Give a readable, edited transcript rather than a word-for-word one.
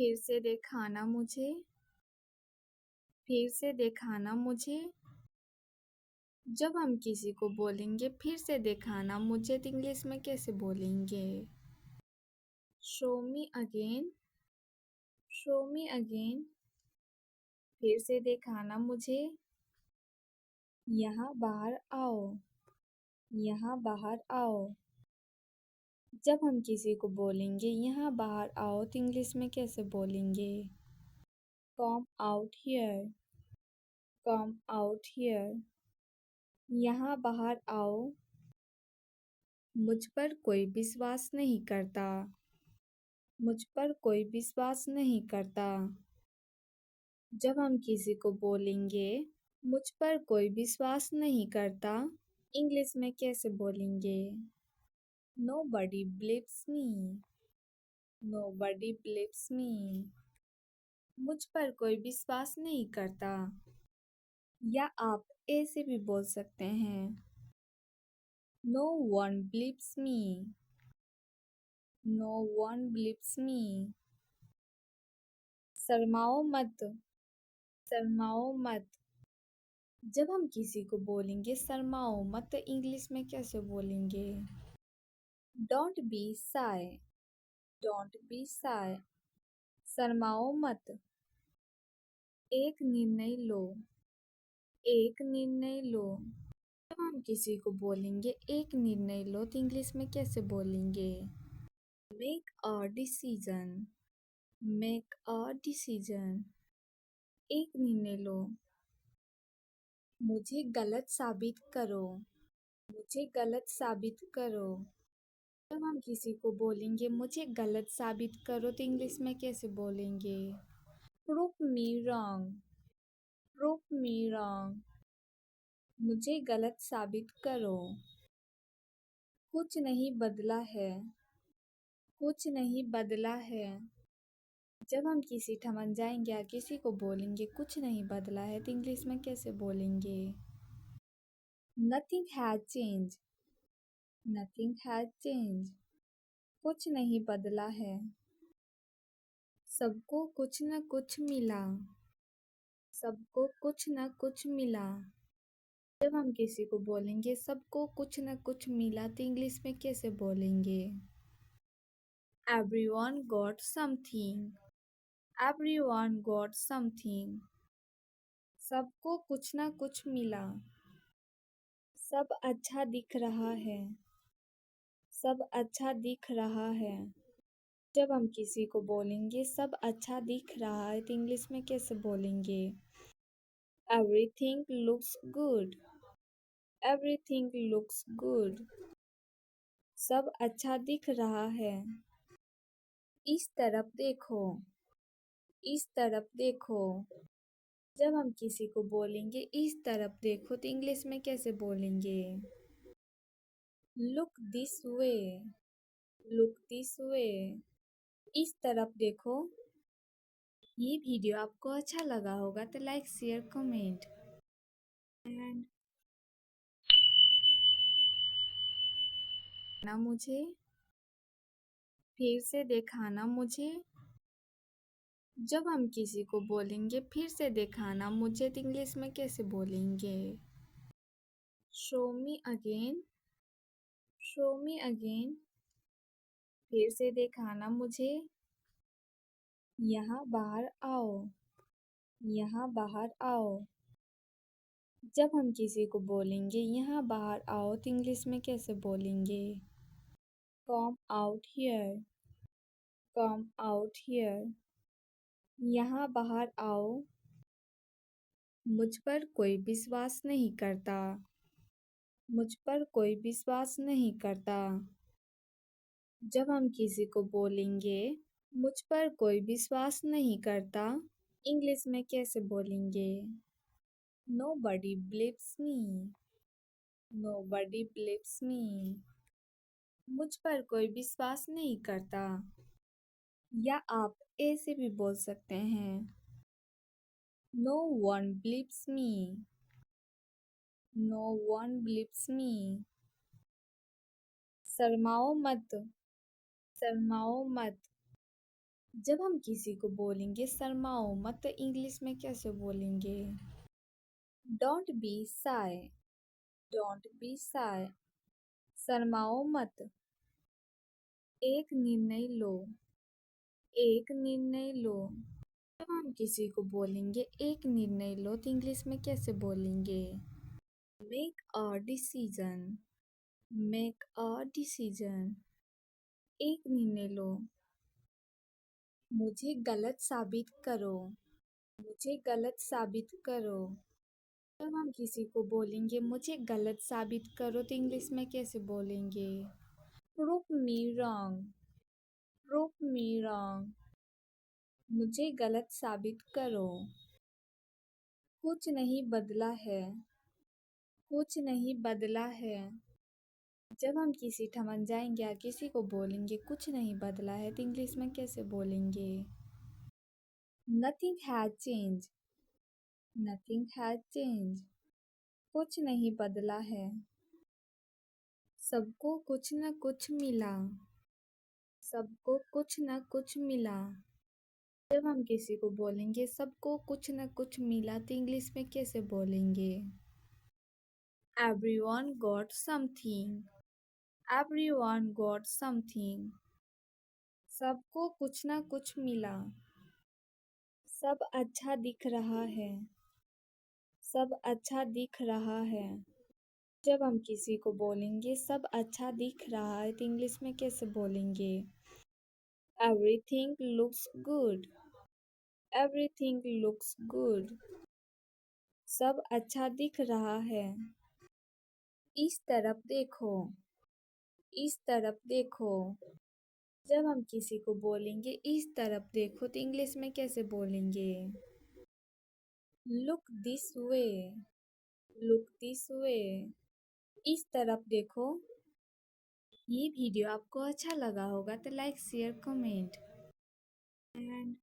फिर से दिखाना मुझे। फिर से दिखाना मुझे। जब हम किसी को बोलेंगे फिर से दिखाना मुझे तो इंग्लिश में कैसे बोलेंगे? Show me again. Show me again. फिर से दिखाना मुझे। यहाँ बाहर आओ। यहाँ बाहर आओ। जब हम किसी को बोलेंगे यहाँ बाहर आओ तो इंग्लिश में कैसे बोलेंगे? Come out here. Come out here. यहाँ बाहर आओ। मुझ पर कोई विश्वास नहीं करता। मुझ पर कोई विश्वास नहीं करता। जब हम किसी को बोलेंगे मुझ पर कोई विश्वास नहीं करता, इंग्लिश में कैसे बोलेंगे? Nobody believes me. Nobody believes me. मुझ पर कोई विश्वास नहीं करता। या आप ऐसे भी बोल सकते हैं। No one believes me. No one believes me. शर्माओ मत। शर्माओ मत। जब हम किसी को बोलेंगे शर्माओ मत तो इंग्लिश में कैसे बोलेंगे? Don't be shy. Don't be shy. शर्माओ मत। एक निर्णय लो। एक निर्णय लो। जब हम किसी को बोलेंगे एक निर्णय लो तो इंग्लिश में कैसे बोलेंगे? Make a decision. Make a decision. एक निर्णय लो। मुझे गलत साबित करो। मुझे गलत साबित करो। जब हम किसी को बोलेंगे मुझे गलत साबित करो तो इंग्लिश में कैसे बोलेंगे? Prove me wrong. Prove me wrong. मुझे गलत साबित करो। कुछ नहीं बदला है। कुछ नहीं बदला है। जब हम किसी ठमन जाएंगे या किसी को बोलेंगे कुछ नहीं बदला है तो इंग्लिश में कैसे बोलेंगे? Nothing has changed. Nothing has changed. कुछ नहीं बदला है। सबको कुछ न कुछ मिला। सबको कुछ न कुछ मिला। जब हम किसी को बोलेंगे सबको कुछ न कुछ मिला तो इंग्लिश में कैसे बोलेंगे? Everyone got something. Everyone got something. सबको कुछ न कुछ मिला। सब अच्छा दिख रहा है। सब अच्छा दिख रहा है। जब हम किसी को बोलेंगे सब अच्छा दिख रहा है तो इंग्लिश में कैसे बोलेंगे? Everything looks good. Everything looks good. सब अच्छा दिख रहा है। इस तरफ देखो। इस तरफ देखो। जब हम किसी को बोलेंगे इस तरफ देखो तो इंग्लिश में कैसे बोलेंगे? Look this way. Look this way. इस तरफ देखो। ये वीडियो आपको अच्छा लगा होगा तो लाइक शेयर कमेंट एंड ना मुझे। फिर से दिखाना मुझे। जब हम किसी को बोलेंगे फिर से दिखाना मुझे तो इंग्लिश में कैसे बोलेंगे? Show me again. Show me again. फिर से दिखाना मुझे। यहाँ बाहर आओ। यहाँ बाहर आओ। जब हम किसी को बोलेंगे यहाँ बाहर आओ तो इंग्लिश में कैसे बोलेंगे? Come out here. Come out here. यहाँ बाहर आओ। मुझ पर कोई विश्वास नहीं करता। मुझ पर कोई विश्वास नहीं करता। जब हम किसी को बोलेंगे मुझ पर कोई विश्वास नहीं करता, इंग्लिश में कैसे बोलेंगे? Nobody believes me. Nobody believes me. मुझ पर कोई विश्वास नहीं करता। या आप ऐसे भी बोल सकते हैं। No one believes me. No one believes me. शर्माओ मत। शर्माओ मत। जब हम किसी को बोलेंगे शर्माओ मत तो इंग्लिश में कैसे बोलेंगे? Don't be shy. Don't be shy. शर्माओ मत। एक निर्णय लो। एक निर्णय लो। जब हम किसी को बोलेंगे एक निर्णय लो तो इंग्लिश में कैसे बोलेंगे? Make a decision. Make a decision. एक निर्णय लो। मुझे गलत साबित करो। मुझे गलत साबित करो। जब हम किसी को बोलेंगे मुझे गलत साबित करो तो इंग्लिश में कैसे बोलेंगे? Prove me wrong. Prove me wrong. मुझे गलत साबित करो। कुछ नहीं बदला है। कुछ नहीं बदला है। जब हम किसी ठमक जाएंगे या किसी को बोलेंगे कुछ नहीं बदला है तो इंग्लिश में कैसे बोलेंगे? Nothing has change. Nothing has change. कुछ नहीं बदला है। सबको कुछ न कुछ मिला। सबको कुछ न कुछ मिला। जब हम किसी को बोलेंगे सबको कुछ न कुछ मिला तो इंग्लिश में कैसे बोलेंगे? Everyone got something. Everyone got something. सबको कुछ न कुछ मिला। सब अच्छा दिख रहा है। सब अच्छा दिख रहा है। जब हम किसी को बोलेंगे सब अच्छा दिख रहा है तो इंग्लिश में कैसे बोलेंगे? Everything looks good. Everything looks good. सब अच्छा दिख रहा है। इस तरफ देखो। इस तरफ देखो। जब हम किसी को बोलेंगे इस तरफ देखो तो इंग्लिश में कैसे बोलेंगे? Look this way. Look this way. इस तरफ देखो। ये वीडियो आपको अच्छा लगा होगा तो लाइक शेयर कमेंट एंड